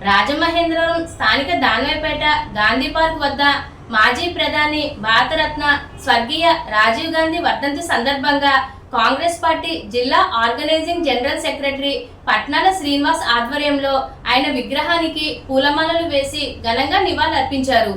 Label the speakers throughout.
Speaker 1: రాజమహేంద్రవరం స్థానిక దాన్వేపేట గాంధీ పార్క్ వద్ద మాజీ ప్రధాని భారతరత్న స్వర్గీయ రాజీవ్ గాంధీ వర్ధంతి సందర్భంగా కాంగ్రెస్ పార్టీ జిల్లా organising general secretary Patnala Srinivas ఆధ్వర్యంలో ఆయన విగ్రహానికి పూలమాలలు వేసి ఘనంగా నివాళులర్పించారు।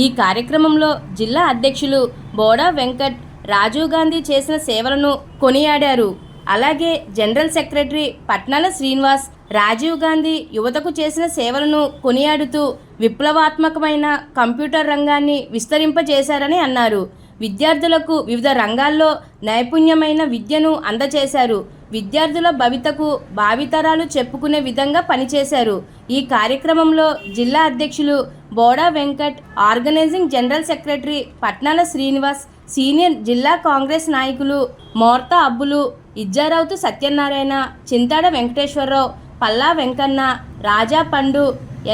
Speaker 1: ఈ కార్యక్రమంలో జిల్లా అధ్యక్షులు బోడా వెంకట్ రాజీవ్ గాంధీ చేసిన సేవలను కొనియాడారు। అలాగే జనరల్ సెక్రటరీ పట్నాల శ్రీనివాస్ రాజీవ్ గాంధీ యువతకు చేసిన సేవలను కొనియాడుతూ విప్లవాత్మకమైన కంప్యూటర్ రంగాన్ని విస్తరింపజేశారని అన్నారు। విద్యార్థులకు వివిధ రంగాల్లో నైపుణ్యమైన విద్యను అందజేశారు। విద్యార్థుల భవితకు భావితరాలు చెప్పుకునే విధంగా పనిచేశారు। ఈ కార్యక్రమంలో జిల్లా అధ్యక్షులు Boda Venkat, organising general secretary Patnala Srinivas, senior జిల్లా కాంగ్రెస్ నాయకులు మోర్తా అబ్బులు, ఇజ్జారావుతు సత్యనారాయణ, చింతాడ వెంకటేశ్వరరావు, పల్లా వెంకన్న, రాజా పండు,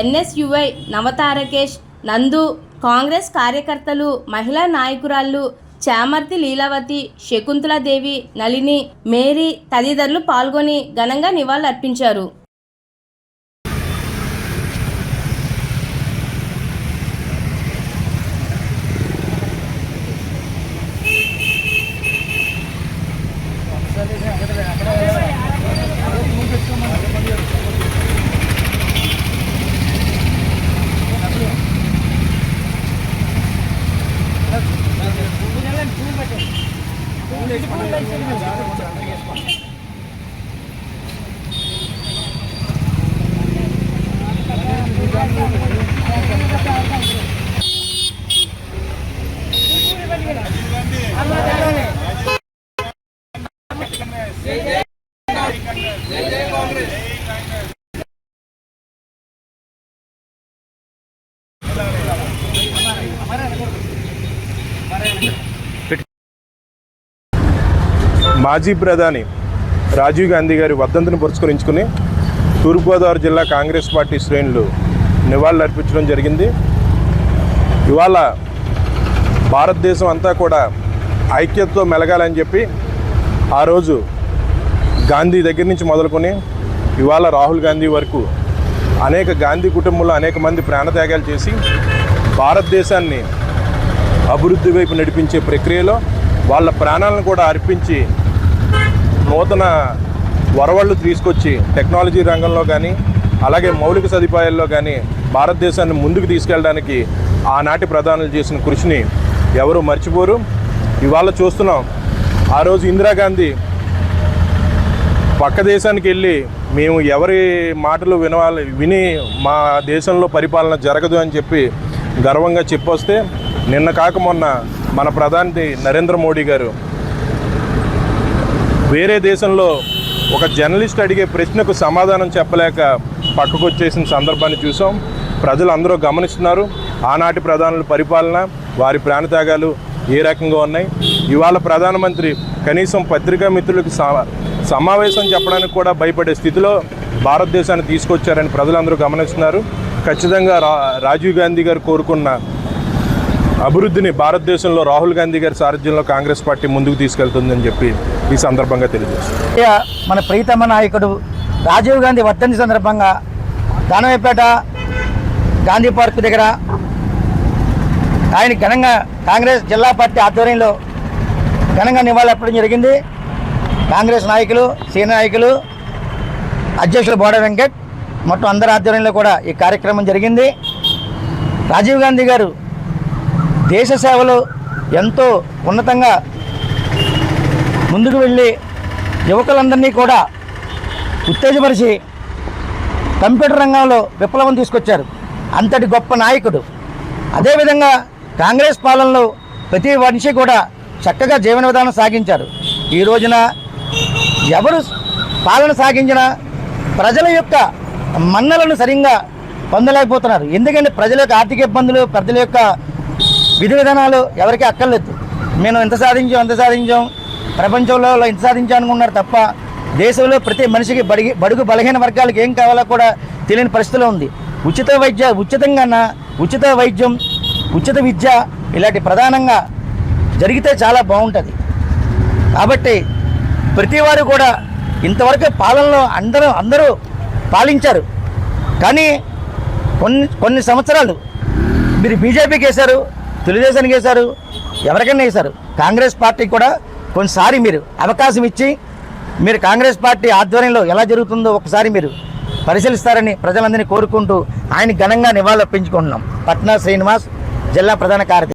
Speaker 1: ఎన్ఎస్యుఐ నవతారకేష్, నందు, కాంగ్రెస్ కార్యకర్తలు, మహిళా నాయకురాళ్లు చామర్తి లీలావతి, శకుంతలాదేవి, నళిని, మేరీ తదితరులు పాల్గొని ఘనంగా నివాళులర్పించారు।
Speaker 2: మాజీ ప్రధాని రాజీవ్ గాంధీ గారి వర్ధంతిని పురస్కరించుకుని తూర్పుగోదావరి జిల్లా కాంగ్రెస్ పార్టీ శ్రేణులు నివాళులు అర్పించడం జరిగింది। ఇవాళ భారతదేశం అంతా కూడా ఐక్యతతో మెలగాలని చెప్పి ఆ రోజు గాంధీ దగ్గర నుంచి మొదలుకొని ఇవాళ రాహుల్ గాంధీ వరకు అనేక గాంధీ కుటుంబంలో అనేక మంది ప్రాణత్యాగాలు చేసి భారతదేశాన్ని అభివృద్ధి వైపు నడిపించే ప్రక్రియలో వాళ్ళ ప్రాణాలను కూడా అర్పించి నూతన వరవళ్ళు తీసుకొచ్చి టెక్నాలజీ రంగంలో కానీ అలాగే మౌలిక సదుపాయాల్లో కానీ భారతదేశాన్ని ముందుకు తీసుకెళ్ళడానికి ఆనాటి ప్రధానులు చేసిన కృషిని ఎవరు మర్చిపోరు। ఇవాళ చూస్తున్నాం, ఆ రోజు ఇందిరాగాంధీ పక్క దేశానికి వెళ్ళి మేము ఎవరి మాటలు విని మా దేశంలో పరిపాలన జరగదు అని చెప్పి గర్వంగా చెప్పొస్తే, నిన్న కాక మొన్న మన ప్రధాని నరేంద్ర మోడీ గారు వేరే దేశంలో ఒక జర్నలిస్ట్ అడిగే ప్రశ్నకు సమాధానం చెప్పలేక పక్కకు వచ్చేసిన సందర్భాన్ని చూసాం। ప్రజలు అందరూ గమనిస్తున్నారు ఆనాటి ప్రధానుల పరిపాలన, వారి ప్రాణత్యాగాలు ఏ రకంగా ఉన్నాయి। ఇవాళ ప్రధానమంత్రి కనీసం పత్రికా మిత్రులకు సమావేశం చెప్పడానికి కూడా భయపడే స్థితిలో భారతదేశాన్ని తీసుకొచ్చారని ప్రజలందరూ గమనిస్తున్నారు। ఖచ్చితంగా రాజీవ్ గాంధీ గారు కోరుకున్న అభివృద్ధిని భారతదేశంలో రాహుల్ గాంధీ గారి సారథ్యంలో కాంగ్రెస్ పార్టీ ముందుకు తీసుకెళ్తుందని చెప్పి ఈ సందర్భంగా తెలియజేస్తుంది।
Speaker 3: మన ప్రీతమ నాయకుడు రాజీవ్ గాంధీ వర్ధంతి సందర్భంగా దానవేపేట గాంధీ పార్క్ దగ్గర ఆయన ఘనంగా కాంగ్రెస్ జిల్లా పార్టీ ఆధ్వర్యంలో ఘనంగా నివాళులర్పడం జరిగింది। కాంగ్రెస్ నాయకులు, సీనియర్ నాయకులు, అధ్యక్షులు బోడా వెంకట్ మొత్తం అందరి ఆధ్వర్యంలో కూడా ఈ కార్యక్రమం జరిగింది। రాజీవ్ గాంధీ గారు దేశ సేవలో ఎంతో ఉన్నతంగా ముందుకు వెళ్ళి యువకులందరినీ కూడా ఉత్తేజపరిచి కంప్యూటర్ రంగంలో విప్లవం తీసుకొచ్చారు। అంతటి గొప్ప నాయకుడు। అదేవిధంగా కాంగ్రెస్ పాలనలో ప్రతి మనిషి కూడా చక్కగా జీవన విధానం సాగించారు। ఈ రోజున ఎవరు పాలన సాగించినా ప్రజల యొక్క మన్నలను సరిగ్గా పొందలేకపోతున్నారు। ఎందుకంటే ప్రజల యొక్క ఆర్థిక ఇబ్బందులు, ప్రజల యొక్క విధి విధానాలు ఎవరికీ అక్కర్లేదు। మేము ఎంత సాధించాం ప్రపంచంలో ఇంత సాధించాం అనుకున్నారు తప్ప దేశంలో ప్రతి మనిషికి బడుగు బలహీన వర్గాలకు ఏం కావాలో కూడా తెలియని పరిస్థితిలో ఉంది। ఉచిత వైద్యం, ఉచిత విద్య ఇలాంటి ప్రధానంగా జరిగితే చాలా బాగుంటుంది। కాబట్టి ప్రతి వారు కూడా ఇంతవరకు పాలనలో అందరూ పాలించారు, కానీ కొన్ని సంవత్సరాలు మీరు బీజేపీకి వేశారు, తెలుగుదేశానికి వేశారు, ఎవరికైనా వేశారు. కాంగ్రెస్ పార్టీకి కూడా కొన్నిసారి మీరు అవకాశం ఇచ్చి మీరు కాంగ్రెస్ పార్టీ ఆధ్వర్యంలో ఎలా జరుగుతుందో ఒకసారి మీరు పరిశీలిస్తారని ప్రజలందరినీ కోరుకుంటూ ఆయన ఘనంగా నివాళులర్పించుకుంటున్నాం. పట్నా శ్రీనివాస్, జిల్లా ప్రధాన కార్యదర్శి.